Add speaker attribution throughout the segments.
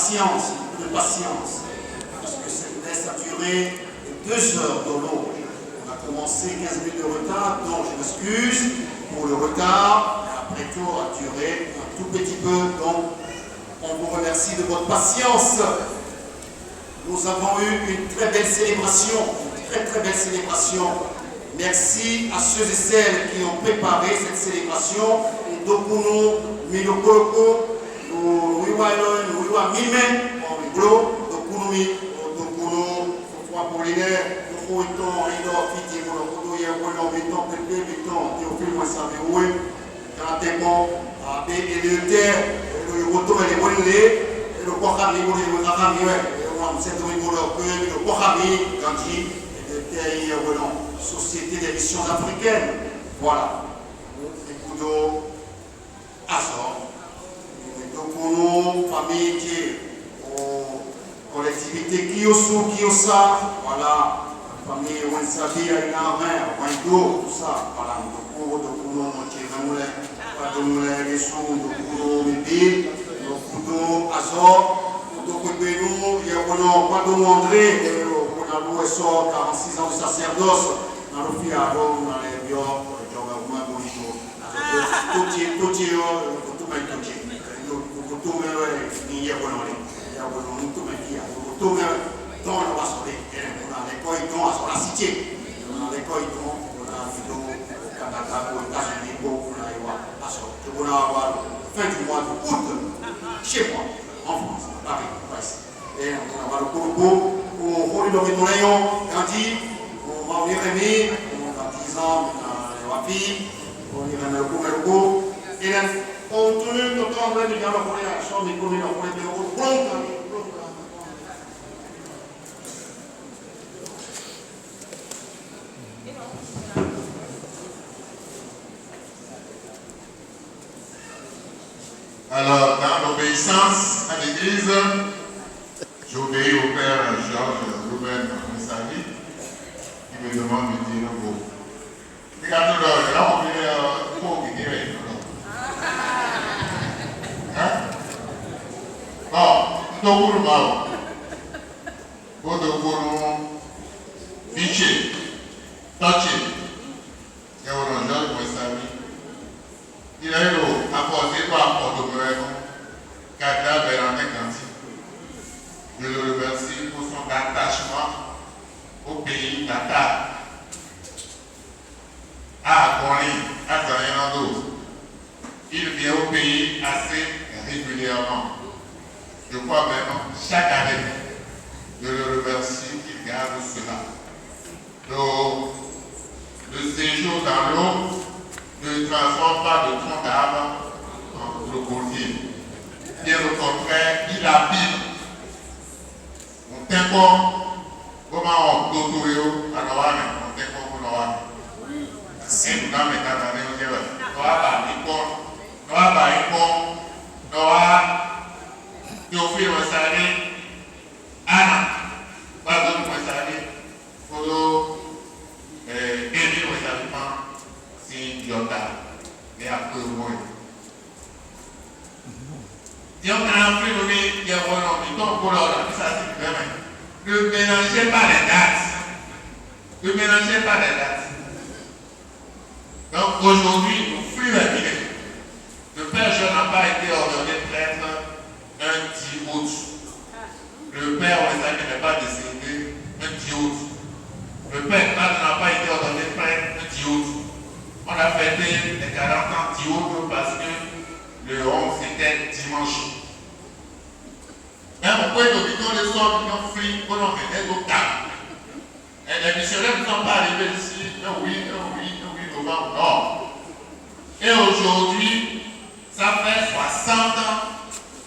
Speaker 1: patience, parce que cette messe a duré 2 heures de l'eau. On a commencé 15 minutes de retard, donc je m'excuse pour le retard. Après tout, a duré un tout petit peu, donc on vous remercie de votre patience. Nous avons eu une très belle célébration, très belle célébration. Merci à ceux et celles qui ont préparé cette célébration. Dokuno, Milokoko, Wiwa Mime, Dokuno, Apollinaire, Société des missions africaines. Voilà. Azor. Donc, famille qui est collectivité Kiosa, voilà. Famille Wensabi, Aïna, Wendo, tout ça. Voilà. Donc, les sous, Mébile, Azor, André, 46 ans de sacerdoce, dans le fiaro, dans les bios, fin du mois d'août, chez moi, en France, à Paris, et on va le Congo, on va le Métolayon, Gandhi, on va venir Rémi, on a 10 ans, on a Wapi, on va venir le Congo, et là, on tourne le temps de dire le Coréen, on est connu dans le Coréen,
Speaker 2: Alors, dans l'obéissance à l'Église, j'obéis au Père Georges Ruben Moussali, qui me demande de dire un mot. Regardez, là, on vient pour qui dirait. Bon, nous avons mal. Nous avons fiché, touché. Et on a Georges Moussali. Il a eu apporté par Porto-Breno, Kada Bérané Kanti. Je le remercie pour son attachement au pays Tata, à Agoni, à Zayanando. Il vient au pays assez régulièrement. Je crois vraiment chaque année. Je le remercie qu'il garde cela. Donc, le séjour dans l'eau ne transforme pas le tronc d'arbre en crocodile. Bien au contraire, il habite. On tient comment on doit alors on tient comme on a. Et nous avons les Canadiens, nous avons Théophile Moussali, Anna, Pardon Moussali, Polo, Émile Moussali, si Diota, et après le moins. Si on a un prix nommé, il y a un nom, donc pour l'ordre, ça c'est vraiment. Ne mélangez pas les dates. Ne mélangez pas les dates. Donc aujourd'hui, nous fûmes invités. Le Père Jean n'a pas été ordonné prêtre un 10 août. Le Père Ouessaki n'est pas décédé un 10 août. Le Père Claude n'a pas été ordonné prêtre un 10 août. On a fêté les 40 ans 10 août parce que le 11 c'était dimanche. Mais on peut dire que les soirs qui ont fui, on en venait au calme. Et les missionnaires ne sont pas arrivés ici, oui, novembre, non. Et aujourd'hui, ça fait 60 ans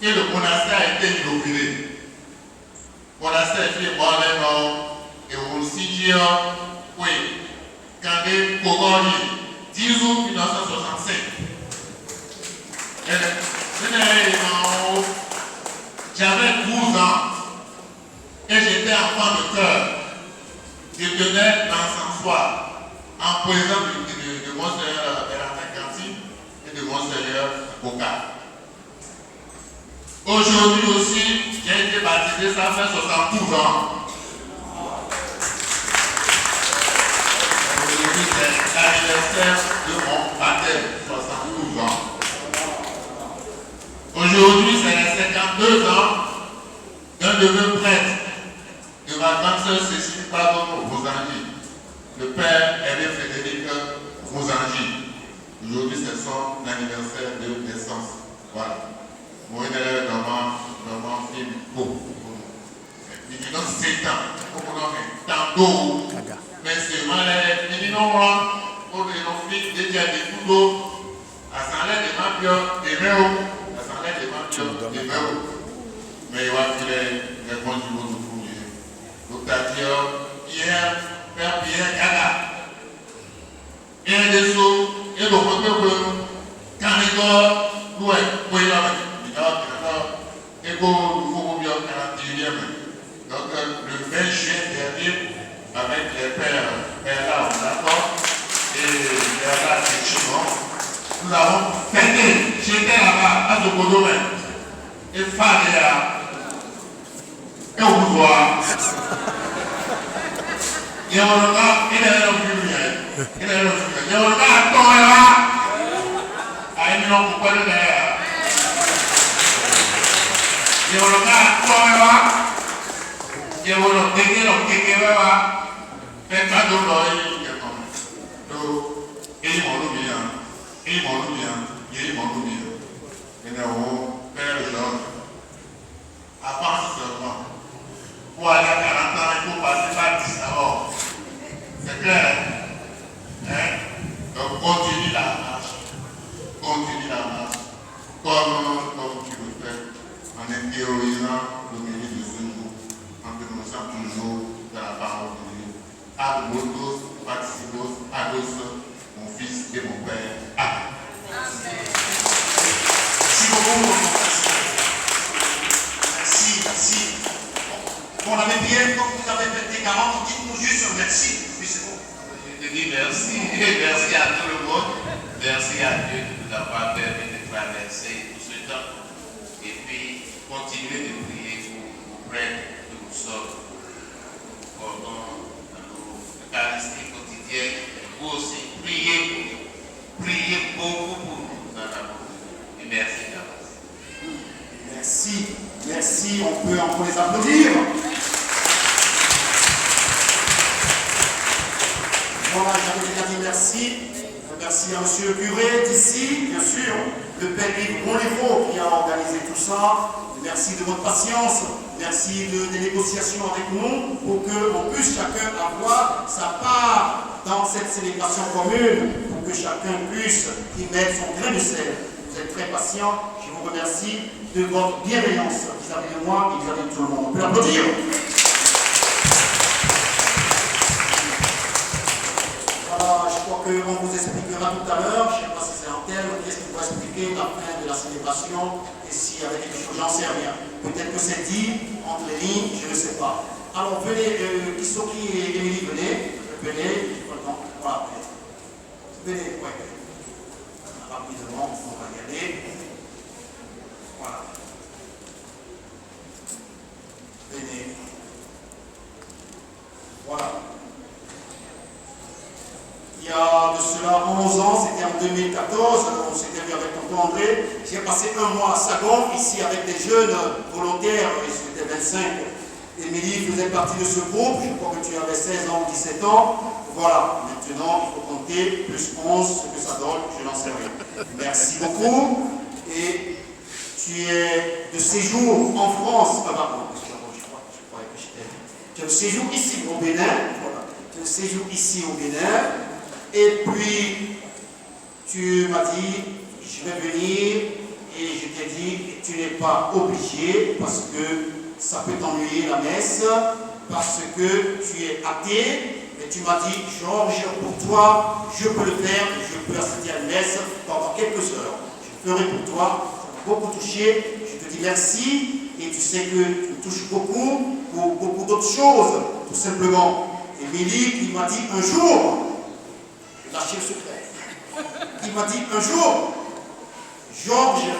Speaker 2: que le monastère a été inauguré. Le monastère est fait par les noms et aussi oui, quand les Kogori, 10 août 1965. J'avais 12 ans et j'étais enfant de cœur. Je tenais l'encensoir en présence de Monseigneur Bernard Kanti et de Monseigneur Boka. Aujourd'hui aussi, j'ai baptisé, ça fait 72 ans. Aujourd'hui, c'est l'anniversaire de mon baptême, 72 ans. Aujourd'hui, c'est les 52 ans d'un neveu prêtre de ma grande sœur Cécile Pardon Rosangi, le père Aimé Frédéric Rosangi. Aujourd'hui, c'est son anniversaire de naissance. Voilà. Moi, il est dans mon film. Il dit non, c'est tantôt. Mais c'est mal, il dit non, pour les filles, il y a des couteaux. À s'en aller des mampions, des méos. À s'en aller des mampions, des méos. Mais il va filer les conjugués de fouiller. Donc, t'as dit, hier, Père Pierre Gaga. Il y a des sous, il y a des sous, quand il doit, nous, il y a et pour nous, il y a 41e. Donc, le 20 juin dernier, avec les pères là, d'accord, et les là, effectivement, nous avons fêté, j'étais là-bas, à Zokodo, et Fadé là, et au pouvoir. Il y a un regard, il est là, il est là, il y a un regard à toi là, à une langue pour le faire. Il y a un regard à toi là. Je vous le dis, faites pas de l'oreille. Il m'en bien. Et nous, Père Georges, avance seulement. Pour aller à 40 ans, il faut passer par 10 d'abord. C'est clair. Hein? Donc, continue la marche. Comme tu le fais, en intériorisant le mérite de ce jour. Nous sommes toujours dans la parole de Dieu. Agmotos, Paxibos, Agos, mon fils et mon père. Amen.
Speaker 1: Merci beaucoup. Merci. Bon, on avait bien, comme vous avez fêté 40, dites-nous juste merci. Oui, c'est bon.
Speaker 2: Je dis merci à tout le monde. Merci à Dieu de nous avoir permis de traverser tout ce temps. Et puis, continuez de prier pour vos prêtres. Nous sommes pendant l'Eucharistie quotidienne. Vous aussi, priez beaucoup pour nous dans l'amour. Et merci d'avance.
Speaker 1: Merci, on peut encore les applaudir. Voilà, j'avais déjà dit merci. Merci à monsieur le curé d'ici, bien sûr, le père Yves Bonlévaux qui a organisé tout ça. Merci de votre patience. Merci des négociations avec nous pour qu'on puisse chacun avoir sa part dans cette célébration commune, pour que chacun puisse y mettre son grain de sel. Vous êtes très patient. Je vous remercie de votre bienveillance vis-à-vis de moi et vis-à-vis de tout le monde. On peut l'applaudir. Voilà, je crois qu'on vous expliquera tout à l'heure. Je ne sais pas si c'est en tel, qu'est-ce qu'il faut expliquer la fin de la célébration et s'il y avait quelque chose, j'en sais rien. Peut-être que c'est dit entre les lignes, je ne sais pas. Alors venez, Kisoki et Émilie, venez, voilà, venez, ouais. Rapidement, on va y aller. Voilà. Venez. Voilà. Il y a de cela 11 ans, c'était en 2014, on s'était vu avec tonton André. J'ai passé un mois à Sagon, ici avec des jeunes volontaires, c'était 25. Émilie faisait partie de ce groupe, je crois que tu avais 16 ans, 17 ans. Voilà, maintenant il faut compter, plus 11, ce que ça donne, je n'en sais rien. Merci beaucoup. Et tu es de séjour en France, pardon, je croyais que j'étais. Tu es de séjour ici au Bénin, voilà. Tu es de séjour ici au Bénin. Et puis, tu m'as dit, je vais venir, et je t'ai dit, tu n'es pas obligé, parce que ça peut t'ennuyer la messe, parce que tu es athée, et tu m'as dit, Georges, pour toi, je peux le faire, je peux assister à une messe pendant quelques heures. Je le ferai pour toi, ça m'a beaucoup touché, je te dis merci, et tu sais que tu me touches beaucoup, pour beaucoup d'autres choses, tout simplement. Émilie, qui m'a dit un jour, lâcher le secret. Il m'a dit un jour, Georges,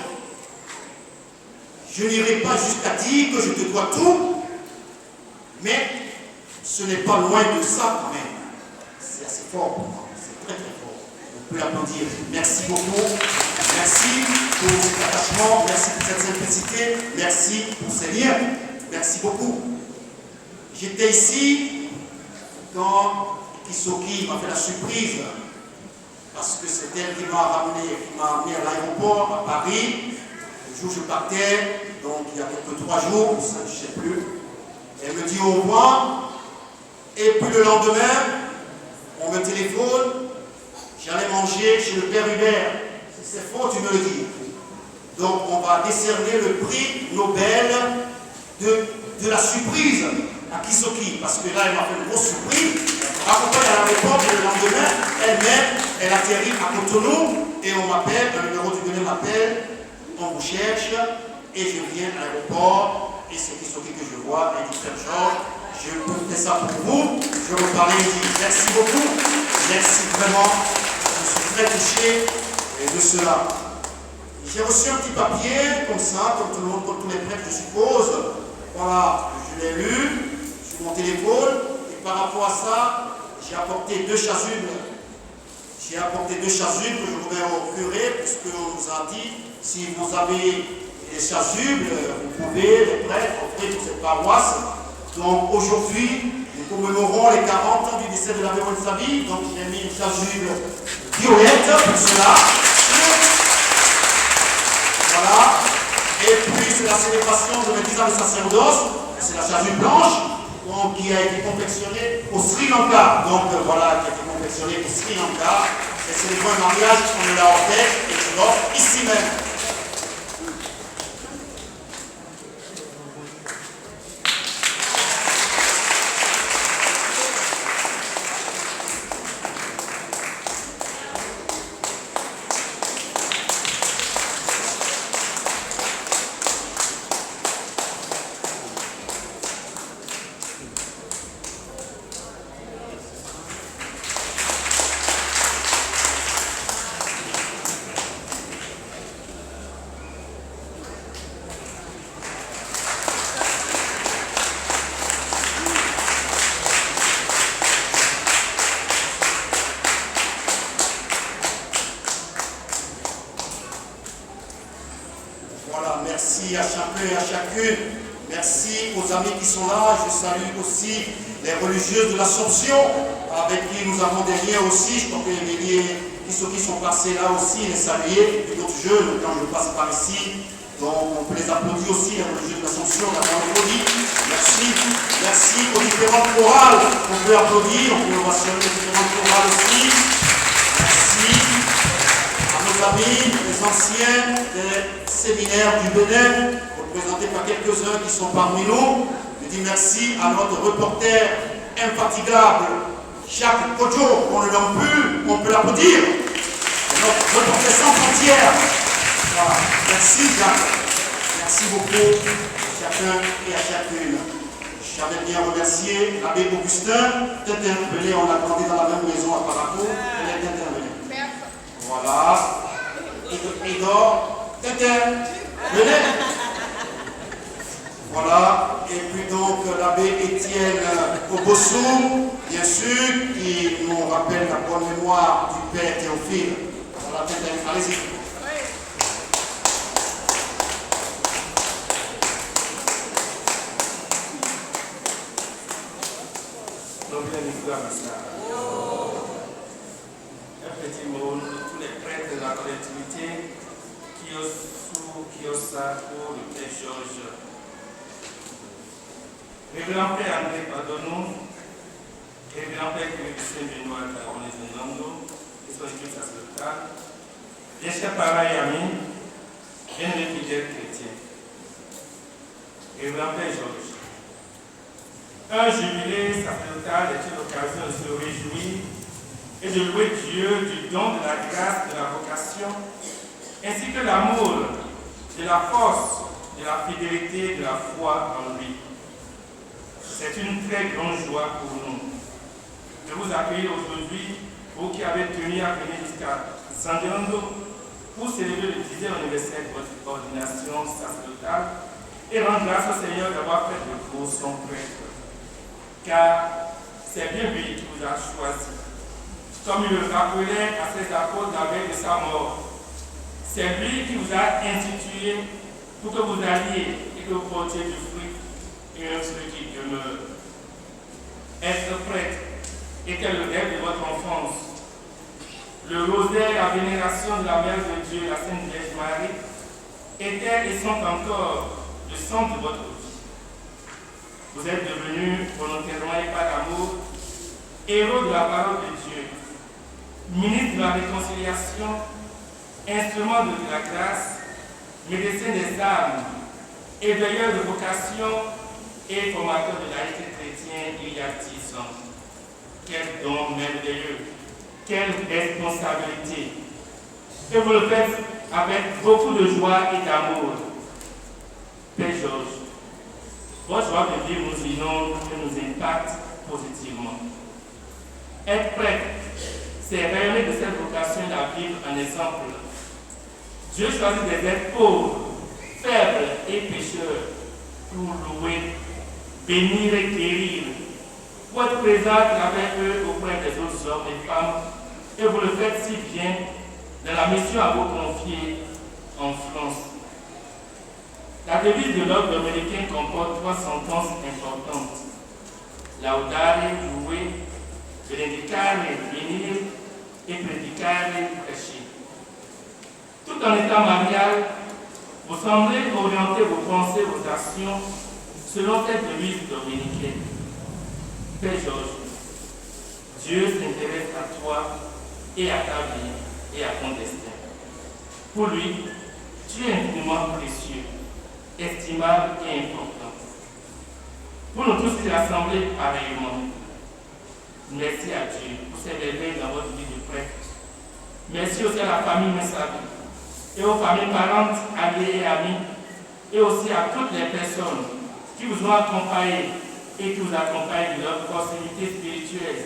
Speaker 1: Je n'irai pas jusqu'à dire que je te dois tout, mais ce n'est pas loin de ça quand même. C'est assez fort pour moi, c'est très très fort. On peut l'applaudir. Merci beaucoup. Merci pour cet attachement, merci pour cette simplicité, merci pour ces liens. Merci beaucoup. J'étais ici quand Kisoki m'a fait la surprise, parce que c'est elle qui m'a amené à l'aéroport à Paris. Le jour où je partais, donc il y a quelques 3 jours, je ne sais plus. Elle me dit au revoir, et puis le lendemain, on me téléphone, j'allais manger chez le père Hubert. Si c'est faux, tu me le dis. Donc on va décerner le prix Nobel de la surprise à Kisoki, parce que là elle m'a fait une grosse surprise. Accompagne à l'aéroport et le lendemain, elle-même, elle atterrit à Cotonou et on m'appelle, un numéro du Bénin m'appelle, on vous cherche et je viens à l'aéroport et c'est Kisoki que je vois, elle dit Frère Georges, je peux faire ça pour vous. Je me parlais, il dit merci beaucoup, merci vraiment, je suis très touché de cela. J'ai reçu un petit papier comme ça, comme tout le monde, comme tous les prêtres je suppose. Voilà, je l'ai lu sur mon téléphone et par rapport à ça, j'ai apporté 2 chasubles. J'ai apporté 2 chasubles que je remets au curé, puisqu'on nous a dit, si vous avez des chasubles, vous pouvez, les prêtres, offrir pour cette paroisse. Donc aujourd'hui, nous commémorons les 40 ans du décès de la Vérone Sabi. Donc j'ai mis une chasuble violette pour cela. Voilà. Et puis c'est la célébration de mes 10 ans de sacerdoce. C'est la chasuble blanche. Donc, qui a été confectionné au Sri Lanka. Donc voilà, qui a été confectionné au Sri Lanka. Et c'est un mariage qu'on me l'a offert et je l'offre ici même. Merci à chacun et à chacune. Merci aux amis qui sont là. Je salue aussi les religieuses de l'Assomption avec qui nous avons des liens aussi. Je crois que les liens qui sont passés là aussi, les saluer. Et puis d'autres jeunes, quand je passe par ici. Donc on peut les applaudir aussi, les religieuses de l'Assomption. On a applaudi. Merci. Merci aux différentes chorales. On peut applaudir. On peut ovationner les différentes chorales aussi. Merci à nos amis, les anciens des séminaire du Bénin, représenté par quelques-uns qui sont parmi nous. Je dis merci à notre reporter infatigable, Jacques Kodjo, on ne le nomme plus, on peut l'applaudir. Notre reporter sans frontières. Voilà. Merci Jacques. Merci beaucoup à chacun et à chacune. J'avais bien remercié l'abbé Augustin, intervenu, on a grandi dans la même maison à Parakou, elle est intervenue. Voilà. Igor. Venez. Voilà, et puis donc l'abbé Étienne Obossou, bien sûr, qui nous rappelle la bonne mémoire du père Théophile. Voilà, allez-y.
Speaker 3: Un petit mot de tous les prêtres de la collectivité. Kiyosako, le Père Georges, Révérend Père André Padonou, Révérend Père Christian Benoît Caroline Zenando, qui sont équipes sacerdotales, bien chers parents et amis, bien les fidèles chrétiens, Révérend Père Georges, un jubilé sacerdotal est une occasion de se réjouir et de louer Dieu du don de la grâce, de la vocation, ainsi que l'amour, de la force, de la fidélité, de la foi en lui. C'est une très grande joie pour nous de vous accueillir aujourd'hui, vous qui avez tenu à venir jusqu'à San Fernando pour célébrer le 10e anniversaire de votre ordination fonction sacerdotale et rendre grâce au Seigneur d'avoir fait de vous son prêtre. Car c'est bien lui qui vous a choisi. Comme il le rappelait à ses apôtres la veille de sa mort, c'est lui qui vous a institué pour que vous alliez et que vous portiez du fruit et un fruit qui demeure. Être prêtre était le rêve de votre enfance. Le rosaire, la vénération de la Mère de Dieu, la Sainte Vierge Marie, étaient et sont encore le centre de votre vie. Vous êtes devenus volontairement et par amour héros de la parole de Dieu, ministre de la réconciliation, instrument de la grâce, médecin des âmes, éveilleur de vocation et formateur de laïcité chrétienne et artisan. Quel don merveilleux! Quelle responsabilité! Et vous le faites avec beaucoup de joie et d'amour. Père Georges, votre joie de vivre nous inonde et nous impacte positivement. Être prêtre, c'est rayonner de cette vocation à vivre un exemple. Dieu choisit des êtres pauvres, faibles et pécheurs pour louer, bénir et guérir, pour être présent avec eux auprès des autres hommes et femmes, et vous le faites si bien dans la mission à vous confier en France. La devise de l'ordre dominicain comporte 3 sentences importantes. Laudare, louer, benedicare, bénir, et prédicare, prêcher. Tout en étant marial, vous semblez orienter vos pensées, vos actions selon cette devise dominicaine. Père Georges, Dieu s'intéresse à toi et à ta vie et à ton destin. Pour lui, tu es infiniment précieux, estimable et important. Pour nous tous rassemblés pareillement, merci à Dieu pour ses réveils dans votre vie de prêtre. Merci aussi à la famille Messabi et aux familles parentes, alliées et amis, et aussi à toutes les personnes qui vous ont accompagné et qui vous accompagnent de leur proximité spirituelle,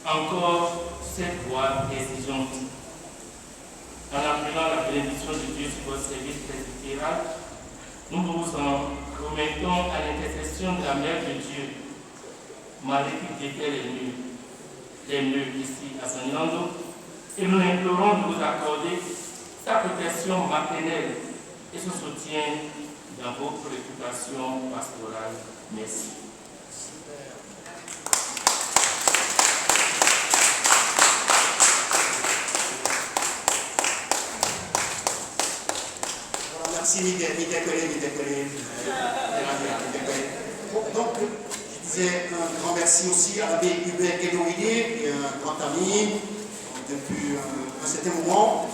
Speaker 3: encore cette voie exigeante. En appelant la bénédiction de Dieu sur votre service presbytéral, nous vous en remettons à l'intercession de la Mère de Dieu, Marie qui défait les nœuds ici à San Yando, et nous implorons de vous accorder sa protection maternelle et son soutien dans vos préoccupations pastorales. Merci.
Speaker 1: Merci Miguel. Donc, je disais un grand merci aussi à l'abbé Hubert Guédouillet, qui est un grand ami depuis un certain moment.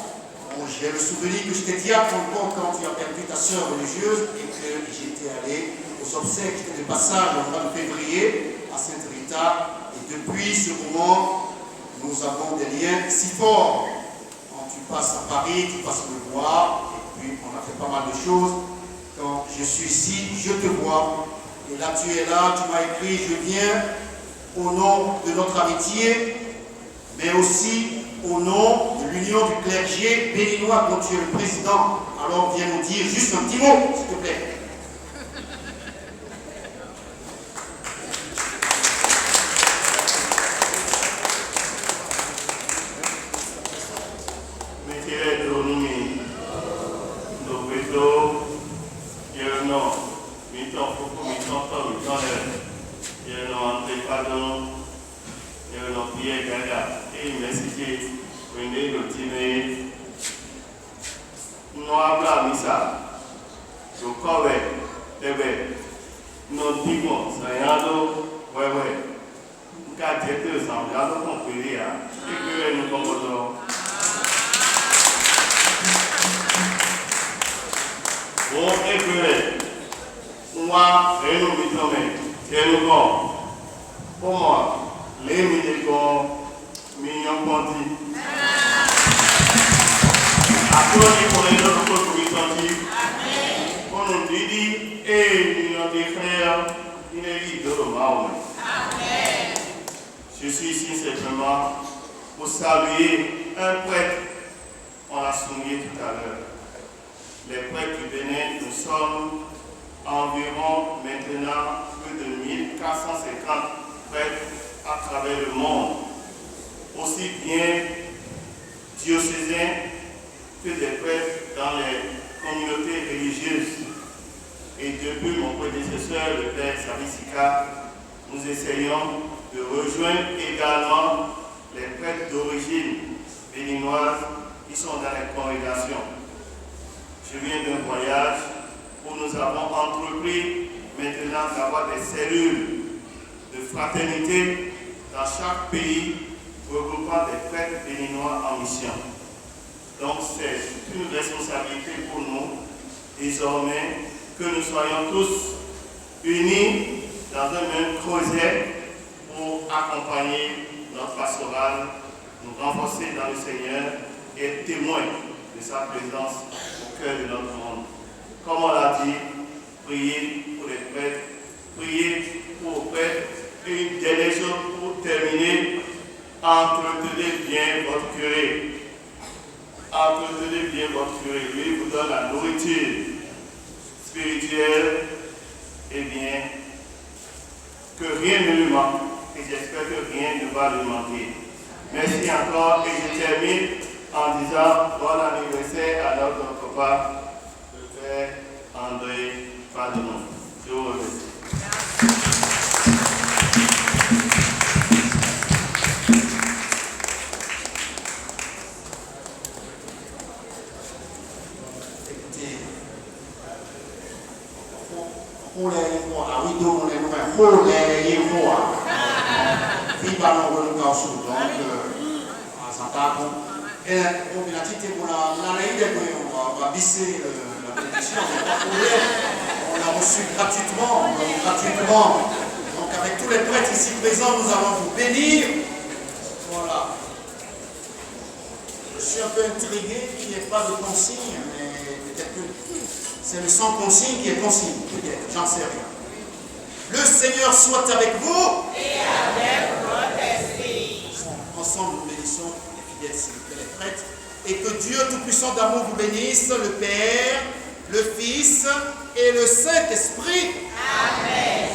Speaker 1: Bon, j'ai le souvenir que j'étais diacre encore quand tu as perdu ta sœur religieuse et que j'étais allé aux obsèques, j'étais de passage au mois de février à Sainte-Rita. Et depuis ce moment, nous avons des liens si forts. Quand tu passes à Paris, tu passes me voir. On a fait pas mal de choses. Quand je suis ici, je te vois. Et là, tu es là, tu m'as écrit, je viens au nom de notre amitié, mais aussi au nom de l'union du clergé béninois dont tu es le président. Alors, viens nous dire juste un petit mot, s'il te plaît.
Speaker 2: Je suis ici simplement pour saluer un prêtre. On l'a souligné tout à l'heure. Les prêtres
Speaker 3: Bénin, nous sommes environ maintenant plus de 1450 prêtres à travers le monde, aussi bien diocésains que des prêtres dans les communautés religieuses. Et depuis mon prédécesseur, le Père Savissika, nous essayons de rejoindre également les prêtres d'origine béninoise qui sont dans les congrégations. Je viens d'un voyage où nous avons entrepris maintenant d'avoir des cellules de fraternité dans chaque pays regroupant des prêtres béninois en mission. Donc c'est une responsabilité pour nous désormais que nous soyons tous unis dans un même projet pour accompagner notre pastorale, nous renforcer dans le Seigneur et être témoins de sa présence au cœur de notre monde. Comme on l'a dit, priez pour les prêtres, priez pour les prêtres. Et une dernière chose pour terminer, entretenez bien votre curé. Entretenez bien votre curé. Lui vous donne la nourriture spirituelle. Eh bien, que rien ne lui manque. Et j'espère que rien ne va lui manquer. Merci encore. Et je termine en disant bon anniversaire à notre papa, le Père André Padenon. Je vous remercie.
Speaker 1: On va baisser la bénédiction, on l'a reçu gratuitement. Donc avec tous les prêtres ici présents, nous allons vous bénir. Voilà. Je suis un peu intrigué qu'il n'y ait pas de consigne, mais peut-être que c'est le sans consigne qui est consigne, peut-être, j'en sais rien. Le Seigneur soit avec vous.
Speaker 4: Et avec votre esprit.
Speaker 1: Ensemble, nous bénissons les fidèles, les prêtres. Et que Dieu Tout-Puissant d'amour vous bénisse, le Père, le Fils et le Saint-Esprit.
Speaker 4: Amen.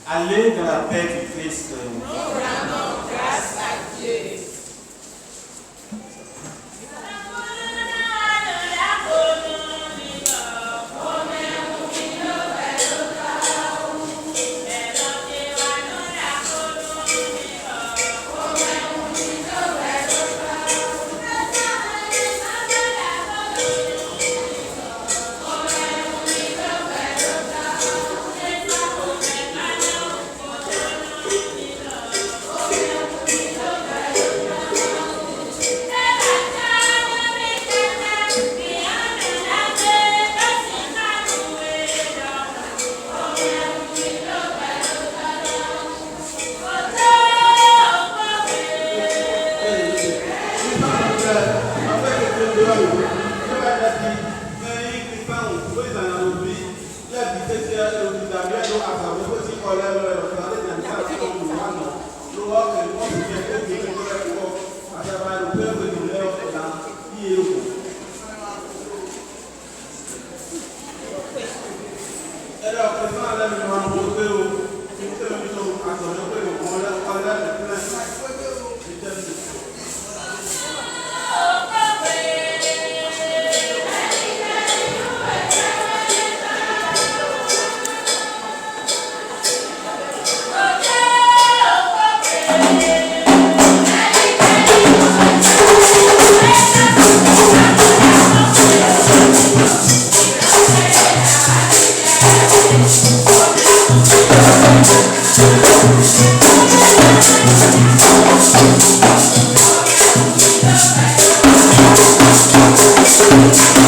Speaker 3: Allez dans la paix du Christ.
Speaker 4: Nous rendons grâce à Dieu. Thank you.